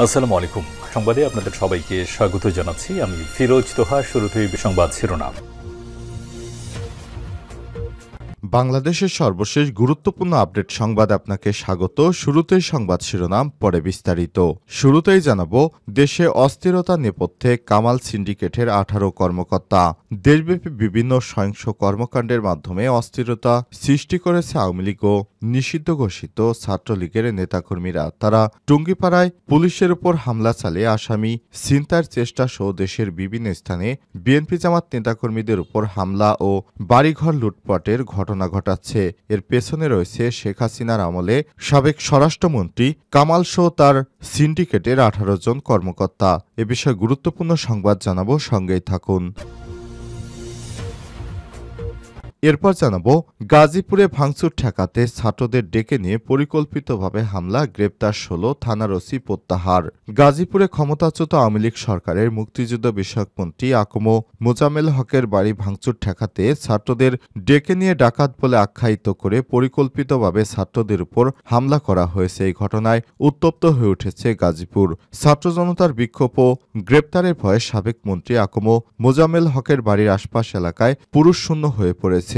আসসালামু আলাইকুম। সংবাদে আপনাদের সবাইকে স্বাগত জানাচ্ছি। আমি ফিরোজ তোহা। শুরুতেই সংবাদ শিরোনাম। বাংলাদেশের সর্বশেষ গুরুত্বপূর্ণ আপডেট সংবাদ আপনাকে স্বাগত। শুরুতেই সংবাদ শিরোনাম, পরে বিস্তারিত। শুরুতেই জানাবো, দেশে অস্থিরতা নেপথ্যে কামাল সিন্ডিকেটের 18 কর্মকর্তা। দেশব্যাপী বিভিন্ন সহিংস কর্মকাণ্ডের মাধ্যমে অস্থিরতা সৃষ্টি করেছে আওয়ামী লীগ ও নিষিদ্ধ ঘোষিত ছাত্রলীগের নেতাকর্মীরা। তারা টুঙ্গিপাড়ায় পুলিশের উপর হামলা চালিয়ে আসামি ছিনতাইয়ের চেষ্টা সহ দেশের বিভিন্ন স্থানে বিএনপি জামাত নেতাকর্মীদের উপর হামলা ও বাড়িঘর লুটপাটের ঘটনা ঘটাচ্ছে। এর পেছনে রয়েছে শেখ হাসিনার আমলে সাবেক স্বরাষ্ট্রমন্ত্রী কামাল সহ তার সিন্ডিকেটের 18 জন কর্মকর্তা। এ বিষয়ে গুরুত্বপূর্ণ সংবাদ জানাবো, সঙ্গেই থাকুন। এরপর জানাবো, গাজীপুরে ভাঙচুর ঠেকাতে ছাত্রদের ডেকে নিয়ে পরিকল্পিতভাবে হামলা, গ্রেপ্তার 16, থানার ওসি প্রত্যাহার। গাজীপুরে ক্ষমতাচ্যুত আওয়ামী লীগ সরকারের মুক্তিযুদ্ধ বিষয়ক মন্ত্রী আকম মোজাম্মেল হকের বাড়ি ভাঙচুর ঠেকাতে ছাত্রদের ডেকে নিয়ে ডাকাত বলে আখ্যায়িত করে পরিকল্পিতভাবে ছাত্রদের উপর হামলা করা হয়েছে। এই ঘটনায় উত্তপ্ত হয়ে উঠেছে গাজীপুর। ছাত্র জনতার বিক্ষোভ ও গ্রেপ্তারের ভয়ে সাবেক মন্ত্রী আকম মোজাম্মেল হকের বাড়ির আশপাশ এলাকায় পুরুষ শূন্য হয়ে পড়েছে।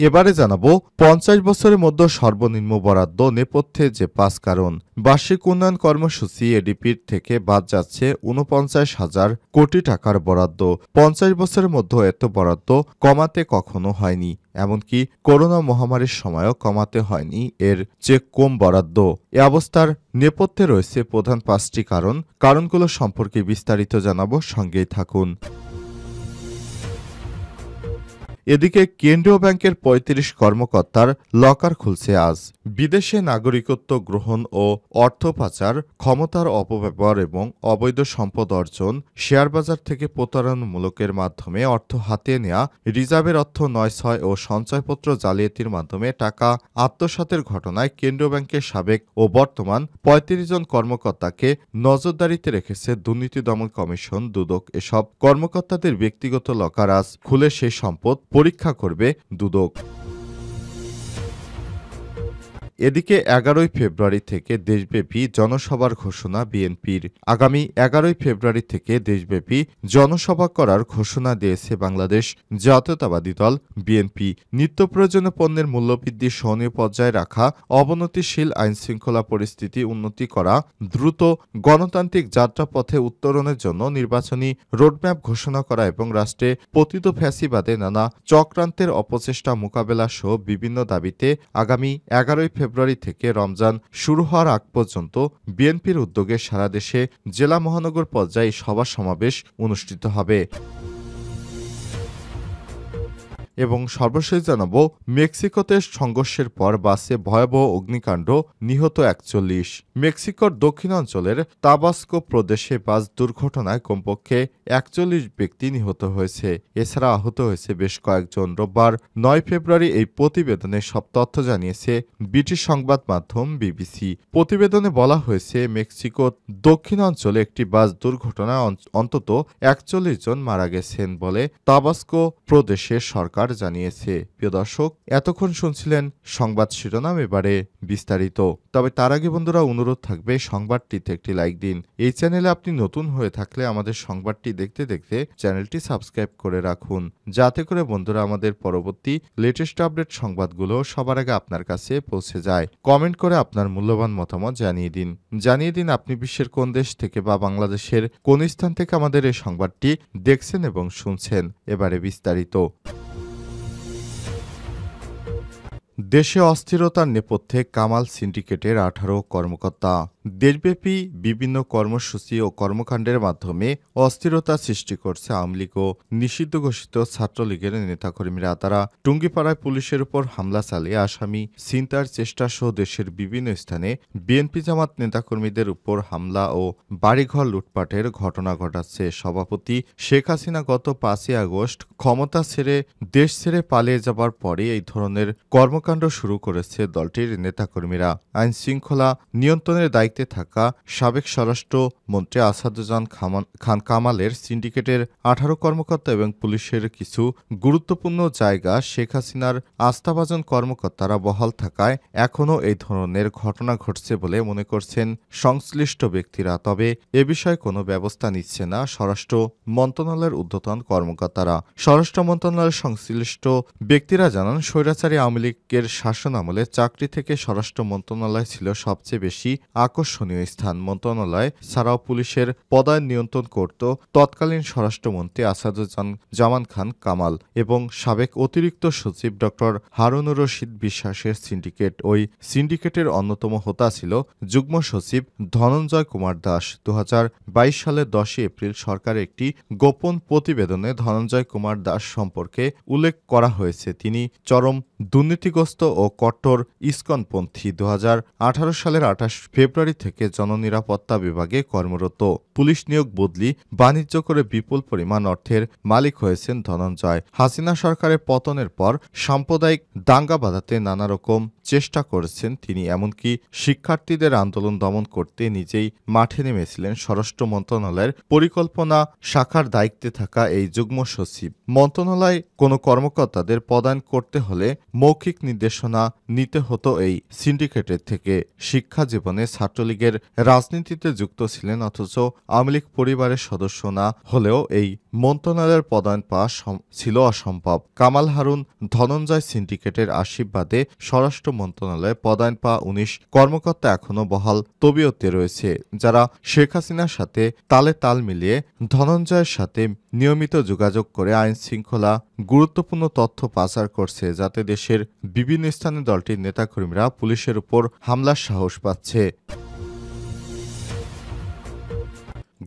এবারে জানাবো, 50 বছরের মধ্যে সর্বনিম্ন বরাদ্দ নেপথ্যে যে 5 কারণ। বার্ষিক উন্নয়ন কর্মসূচি এডিপির থেকে বাদ যাচ্ছে 49,000 কোটি টাকার বরাদ্দ। 50 বছরের মধ্যে এত বরাদ্দ কমাতে কখনো হয়নি, এমনকি করোনা মহামারীর সময়ও কমাতে হয়নি এর চেয়ে কম বরাদ্দ। এ অবস্থার নেপথ্যে রয়েছে প্রধান 5টি কারণ। কারণগুলো সম্পর্কে বিস্তারিত জানাবো, সঙ্গেই থাকুন। এদিকে কেন্দ্রীয় ব্যাংকের 35 কর্মকর্তার লকার খুলছে আজ। বিদেশে নাগরিকত্ব গ্রহণ ও অর্থ পাচার, ক্ষমতার অপব্যবহার এবং অবৈধ সম্পদ অর্জন, শেয়ারবাজার থেকে প্রতারণামূলকের মাধ্যমে অর্থ হাতিয়ে নেওয়া, রিজার্ভের অর্থ 9-6 ও সঞ্চয়পত্র জালিয়াতির মাধ্যমে টাকা আত্মসাতের ঘটনায় কেন্দ্রীয় ব্যাংকের সাবেক ও বর্তমান 35 জন কর্মকর্তাকে নজরদারিতে রেখেছে দুর্নীতি দমন কমিশন দুদক। এসব কর্মকর্তাদের ব্যক্তিগত লকার আজ খুলে সেই সম্পদ পরীক্ষা করবে দুদক। এদিকে 11 ফেব্রুয়ারি থেকে দেশব্যাপী জনসভার ঘোষণা বিএনপির। আগামী 11 ফেব্রুয়ারি থেকে দেশব্যাপী জনসভা করার ঘোষণা দিয়েছে বাংলাদেশ জাতীয়তাবাদী দল বিএনপি। নিত্য প্রয়োজনীয় পণ্যের মূল্যবৃদ্ধি সহনীয় পর্যায়ে রাখা, অবনতিশীল আইনশৃঙ্খলা পরিস্থিতি উন্নতি করা, দ্রুত গণতান্ত্রিক যাত্রাপথে উত্তরণের জন্য নির্বাচনী রোডম্যাপ ঘোষণা করা এবং রাষ্ট্রে পতিত ফ্যাসিবাদে নানা চক্রান্তের অপচেষ্টা মোকাবেলা সহ বিভিন্ন দাবিতে আগামী 11 ফেব্রুয়ারি থেকে রমজান শুরু হওয়ার আগ পর্যন্ত বিএনপির উদ্যোগে সারা দেশে জেলা মহানগর পর্যায়ে সভা সমাবেশ অনুষ্ঠিত হবে। এবং সর্বশেষ জানাবো, মেক্সিকোতে সংঘর্ষের পর বাসে ভয়াবহ অগ্নিকাণ্ড, নিহত 41। মেক্সিকোর দক্ষিণাঞ্চলের তাবাস্কো প্রদেশে বাস দুর্ঘটনায় কমপক্ষে 41 ব্যক্তি নিহত হয়েছে। এছাড়া আহত হয়েছে বেশ কয়েকজন। রোববার 9 ফেব্রুয়ারি এই প্রতিবেদনে সব তথ্য জানিয়েছে ব্রিটিশ সংবাদ মাধ্যম বিবিসি। প্রতিবেদনে বলা হয়েছে, মেক্সিকোর দক্ষিণাঞ্চলে একটি বাস দুর্ঘটনায় অন্তত 41 জন মারা গেছেন বলে তাবাস্কো প্রদেশের সরকার জানিয়েছে। প্রিয় দর্শক, এতক্ষণ শুনছিলেন সংবাদ শিরোনাম, এবারে বিস্তারিত। তবে তার আগে বন্ধুরা, অনুরোধ থাকবে সংবাদটিতে একটি লাইক দিন। এই চ্যানেলে আপনি নতুন হয়ে থাকলে আমাদের সংবাদটি দেখতে দেখতে চ্যানেলটি সাবস্ক্রাইব করে রাখুন, যাতে করে বন্ধুরা আমাদের পরবর্তী লেটেস্ট আপডেট সংবাদগুলো সবার আগে আপনার কাছে পৌঁছে যায়। কমেন্ট করে আপনার মূল্যবান মতামত জানিয়ে দিন আপনি বিশ্বের কোন দেশ থেকে বা বাংলাদেশের কোন স্থান থেকে আমাদের এই সংবাদটি দেখছেন এবং শুনছেন। এবারে বিস্তারিত। দেশে অস্থিরতার নেপথ্যে কামাল সিন্ডিকেটের 18 কর্মকর্তা। দেশব্যাপী বিভিন্ন কর্মসূচি ও কর্মকাণ্ডের মাধ্যমে অস্থিরতা সৃষ্টি করছে আওয়ামী লীগ ও নিষিদ্ধ ঘোষিত ছাত্রলীগের নেতাকর্মীরা। তারা টুঙ্গিপাড়ায় পুলিশের উপর হামলা চালিয়ে আসামি ছিনতাইয়ের চেষ্টা সহ দেশের বিভিন্ন স্থানে বিএনপি জামাত নেতাকর্মীদের উপর হামলা ও বাড়িঘর লুটপাটের ঘটনা ঘটাচ্ছে। সভাপতি শেখ হাসিনা গত 5ই আগস্ট ক্ষমতা ছেড়ে দেশ ছেড়ে পালিয়ে যাবার পরে এই ধরনের কর্মকাণ্ড শুরু করেছে দলটির নেতাকর্মীরা। আইন শৃঙ্খলা নিয়ন্ত্রণের দায়িত্ব দায়িত্বে থাকা সাবেক স্বরাষ্ট্রমন্ত্রী আসাদুজ্জামান খান কামালের সিন্ডিকেটের ১৮ কর্মকর্তা এবং পুলিশের কিছু গুরুত্বপূর্ণ জায়গা শেখ হাসিনার আস্থাভাজন কর্মকর্তারা বহাল থাকায় এখনও এই ধরনের ঘটনা ঘটছে বলে মনে করছেন সংশ্লিষ্ট ব্যক্তিরা। তবে এ বিষয়ে কোনো ব্যবস্থা নিচ্ছে না স্বরাষ্ট্র মন্ত্রণালয়ের ঊর্ধ্বতন কর্মকর্তারা। স্বরাষ্ট্র মন্ত্রণালয়ের সংশ্লিষ্ট ব্যক্তিরা জানান, স্বৈরাচারী আওয়ামী লীগের শাসনামলে চাকরি থেকে স্বরাষ্ট্র মন্ত্রণালয় ছিল সবচেয়ে বেশি আকর্ষণীয় স্থান। মন্ত্রণালয় ছাড়াও পুলিশের পদায়ন নিয়ন্ত্রণ করত তৎকালীন স্বরাষ্ট্রমন্ত্রী আসাদুজ্জামান খান কামাল এবং সাবেক অতিরিক্ত সচিব ড হারুনুর রশিদ বিশ্বাসের সিন্ডিকেট। ওই সিন্ডিকেটের অন্যতম হোতা ছিল যুগ্ম সচিব ধনঞ্জয় কুমার দাস। ২০২২ সালের ১০ এপ্রিল সরকারের একটি গোপন প্রতিবেদনে ধনঞ্জয় কুমার দাস সম্পর্কে উল্লেখ করা হয়েছে, তিনি চরম দুর্নীতিগ্রস্ত ও কট্টর ইসকনপন্থী। ২০১৮ সালের ২৮ ফেব্রুয়ারি থেকে জননিরাপত্তা বিভাগে কর্মরত। পুলিশ নিয়োগ বদলি, বাণিজ্য করে বিপুল পরিমাণ অর্থের মালিক হয়েছেন ধনঞ্জয়। হাসিনা সরকারের পতনের পর সাম্প্রদায়িক দাঙ্গা বাঁধাতে নানা রকম চেষ্টা করেছেন তিনি। এমনকি শিক্ষার্থীদের আন্দোলন দমন করতে নিজেই মাঠে নেমেছিলেন। স্বরাষ্ট্র মন্ত্রণালয়ের পরিকল্পনা শাখার দায়িত্বে থাকা এই যুগ্ম সচিব। মন্ত্রণালয় কোনো কর্মকর্তাদের পদায়ন করতে হলে মৌখিক নির্দেশনা নিতে হতো এই সিন্ডিকেটের থেকে। শিক্ষা জীবনে ছাত্রলীগের রাজনীতিতে যুক্ত ছিলেন অথচ আওয়ামী লীগ পরিবারের সদস্য না হলেও এই মন্ত্রণালয়ের পদায়ন পাওয়া ছিল অসম্ভব। কামাল হারুন ধনঞ্জয় সিন্ডিকেটের আশীর্বাদে স্বরাষ্ট্র মন্ত্রণালয়ে পদায়ন পাওয়া ১৯ কর্মকর্তা এখনও বহাল তবিয়তে রয়েছে, যারা শেখ হাসিনার সাথে তালে তাল মিলিয়ে ধনঞ্জয়ের সাথে নিয়মিত যোগাযোগ করে আইন শৃঙ্খলা গুরুত্বপূর্ণ তথ্য পাচার করছে, যাতে দেশের বিভিন্ন স্থানে দলটির নেতাকর্মীরা পুলিশের উপর হামলার সাহস পাচ্ছে।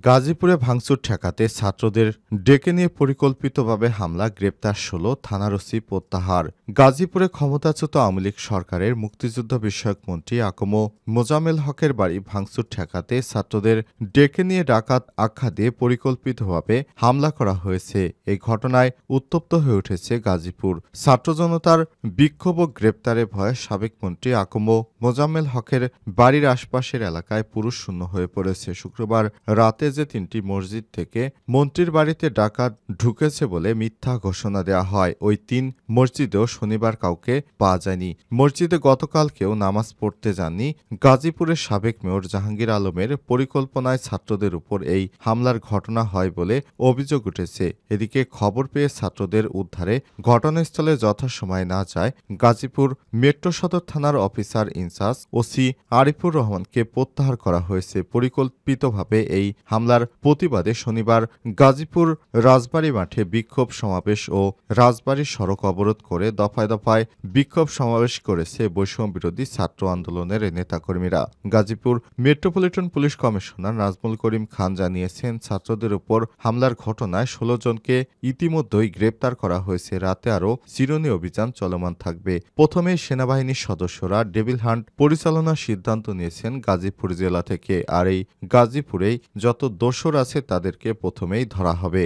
গাজীপুরে ভাঙচুর ঠেকাতে ছাত্রদের ডেকে নিয়ে পরিকল্পিতভাবে হামলা, গ্রেপ্তার ১৬, থানার ওসি প্রত্যাহার। গাজীপুরে ক্ষমতাচ্যুত আওয়ামী লীগ সরকারের মুক্তিযুদ্ধ বিষয়ক মন্ত্রী আকম মোজাম্মেল হকের বাড়ি ভাঙচুর ঠেকাতে ছাত্রদের ডেকে নিয়ে ডাকাত আখ্যা দিয়ে পরিকল্পিতভাবে হামলা করা হয়েছে। এই ঘটনায় উত্তপ্ত হয়ে উঠেছে গাজীপুর। ছাত্র জনতার বিক্ষোভ ও গ্রেপ্তারে ভয়ে সাবেক মন্ত্রী আকম মোজাম্মেল হকের বাড়ির আশপাশের এলাকায় পুরুষ শূন্য হয়ে পড়েছে। শুক্রবার রাতে যে ৩টি মসজিদ থেকে মন্ত্রীর বাড়িতে ডাকাত ঢুকেছে বলে মিথ্যা ঘোষণা দেওয়া হয়, ওই ৩ মসজিদেও শনিবার কাউকে পাওয়া যায়নি। মসজিদে গতকাল কেউ নামাজ পড়তে যাননি। গাজীপুরের সাবেক মেয়র জাহাঙ্গীর আলমের পরিকল্পনায় ছাত্রদের উপর এই হামলার ঘটনা হয় বলে অভিযোগ উঠেছে। এদিকে খবর পেয়ে ছাত্রদের উদ্ধারে ঘটনাস্থলে যথাসময়ে না যায় গাজীপুর মেট্রো সদর থানার অফিসার ইনচার্জ ওসি আরিফুর রহমানকে প্রত্যাহার করা হয়েছে। পরিকল্পিতভাবে এই হামলার প্রতিবাদে শনিবার গাজীপুর রাজবাড়ী মাঠে বিক্ষোভ সমাবেশ ও রাজবাড়ী সড়ক অবরোধ করে দফায় দফায় বিক্ষোভ সমাবেশ করেছে বৈষম্য বিরোধী ছাত্র আন্দোলনের নেতাকর্মীরা। Gazipur metropolitan police commissioner Nazmul Karim Khan জানিয়েছেন, ছাত্রদের উপর হামলার ঘটনায় ১৬ জনকে ইতিমধ্যেই গ্রেপ্তার করা হয়েছে। রাতে আরও চিরুনি অভিযান চলমান থাকবে। প্রথমে সেনাবাহিনীর সদস্যরা ডেভিল হান্ট পরিচালনার সিদ্ধান্ত নিয়েছেন গাজীপুর জেলা থেকে। আর এই গাজীপুরেই যত দোসর আছে তাদেরকে প্রথমেই ধরা হবে।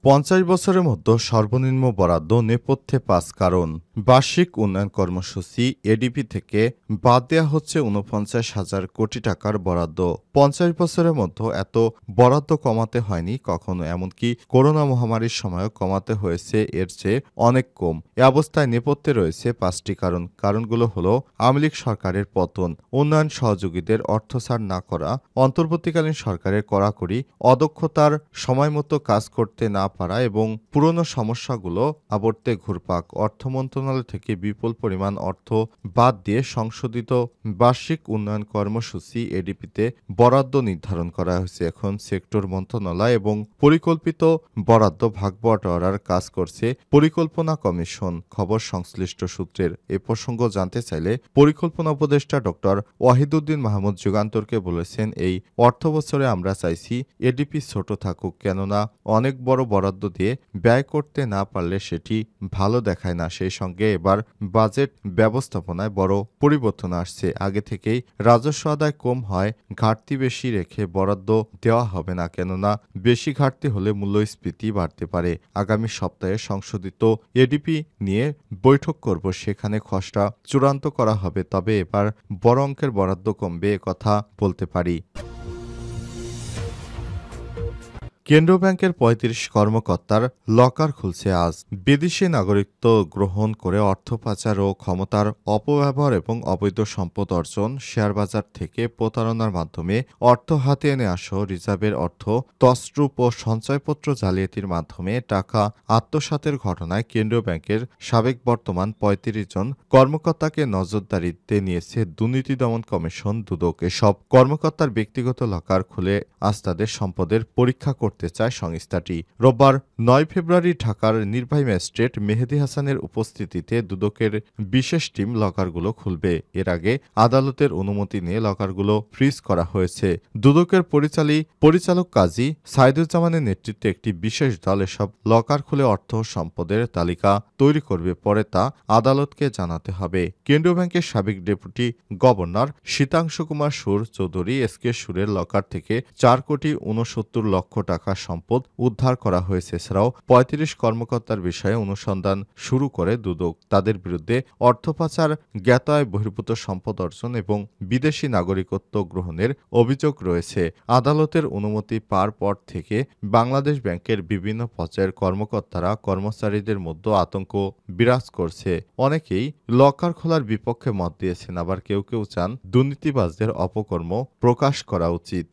৫০ বছরের মধ্যে সর্বনিম্ন বরাদ্দ নেপথ্যে ৫ কারণ। বার্ষিক উন্নয়ন কর্মসূচি এডিপি থেকে বাদ দেওয়া হচ্ছে ৪৯,০০০ কোটি টাকার বরাদ্দ। ৫০ বছরের মধ্যে এত বরাদ্দ কমাতে হয়নি কখনো, এমনকি করোনা মহামারীর সময়ও কমাতে হয়েছে এর চেয়ে অনেক কম। এ অবস্থায় নেপথ্যে রয়েছে ৫টি কারণ। কারণগুলো হলো আওয়ামী লীগ সরকারের পতন, উন্নয়ন সহযোগীদের অর্থ ছাড় না করা, অন্তর্বর্তীকালীন সরকারের কড়াকড়ি, অদক্ষতার সময়মতো কাজ করতে না পারা এবং পুরনো সমস্যাগুলো আবর্তে ঘুরপাক। অর্থ মন্ত্রণালয় থেকে বিপুল পরিমাণ অর্থ বাদ দিয়ে সংশোধিত বার্ষিক উন্নয়ন কর্মসূচি এডিপিতে বরাদ্দ নির্ধারণ করা হয়েছে। এখন সেক্টর মন্ত্রণালয় এবং পরিকল্পিত বরাদ্দ ভাগ-বটোয়ারার কাজ করছে পরিকল্পনা কমিশন। খবর সংশ্লিষ্ট সূত্রের। এ প্রসঙ্গ জানতে চাইলে পরিকল্পনা উপদেষ্টা ড ওয়াহিদুদ্দিন মাহমুদ যুগান্তরকে বলেছেন, এই অর্থবছরে আমরা চাইছি এডিপি ছোট থাকুক, কেননা অনেক বড় বরাদ্দ দিয়ে ব্যয় করতে না পারলে সেটি ভালো দেখায় না। সেই সঙ্গে সঙ্গে এবার বাজেট ব্যবস্থাপনায় বড় পরিবর্তন আসছে। আগে থেকেই রাজস্ব আদায় কম হয় ঘাটতি বেশি রেখে বরাদ্দ দেওয়া হবে না, কেননা বেশি ঘাটতি হলে মূল্যস্ফীতি বাড়তে পারে। আগামী সপ্তাহে সংশোধিত এডিপি নিয়ে বৈঠক করব, সেখানে খসড়া চূড়ান্ত করা হবে। তবে এবার বড় অঙ্কের বরাদ্দ কমবে, কথা বলতে পারি। কেন্দ্রীয় ব্যাংকের ৩৫ কর্মকর্তার লকার খুলছে আজ। বিদেশি নাগরিকত্ব গ্রহণ করে অর্থ পাচার ও ক্ষমতার অপব্যবহার এবং অবৈধ সম্পদ অর্জন, শেয়ারবাজার থেকে প্রতারণার মাধ্যমে অর্থ হাতে এনে আসা, রিজার্ভের অর্থ তছরূপ ও সঞ্চয়পত্র জালিয়াতির মাধ্যমে টাকা আত্মসাতের ঘটনায় কেন্দ্রীয় ব্যাংকের সাবেক বর্তমান ৩৫ জন কর্মকর্তাকে নজরদারিতে নিয়েছে দুর্নীতি দমন কমিশন দুদক। এসব কর্মকর্তার ব্যক্তিগত লকার খুলে আজ তাদের সম্পদের পরীক্ষা করতে চায় সংস্থাটি। রোববার ৯ ফেব্রুয়ারি ঢাকার নির্বাহী ম্যাজিস্ট্রেট মেহেদী হাসানের উপস্থিতিতে দুদকের বিশেষ টিম লকারগুলো খুলবে। এর আগে আদালতের অনুমতি নিয়ে লকারগুলো ফ্রিজ করা হয়েছে। দুদকের পরিচালক কাজী সাইদুজ্জামানের নেতৃত্বে একটি বিশেষ দল এসব লকার খুলে অর্থ সম্পদের তালিকা তৈরি করবে, পরে তা আদালতকে জানাতে হবে। কেন্দ্রীয় ব্যাংকের সাবেক ডেপুটি গভর্নর শীতাংশু কুমার সুর চৌধুরী এসকে সুরের লকার থেকে ৪,৬৯,০০,০০,০০০ টাকা সম্পদ উদ্ধার করা হয়েছে। এছাড়াও ৩৫ কর্মকর্তার বিষয়ে অনুসন্ধান শুরু করে দুদক। তাদের বিরুদ্ধে অর্থ পাচার, জ্ঞাত আয় বহির্ভূত সম্পদ অর্জন এবং বিদেশি নাগরিকত্ব গ্রহণের অভিযোগ রয়েছে। আদালতের অনুমতি পাওয়ার পর থেকে বাংলাদেশ ব্যাংকের বিভিন্ন পর্যায়ের কর্মকর্তারা কর্মচারীদের মধ্যে আতঙ্ক বিরাজ করছে। অনেকেই লকার খোলার বিপক্ষে মত দিয়েছেন, আবার কেউ কেউ চান দুর্নীতিবাজদের অপকর্ম প্রকাশ করা উচিত।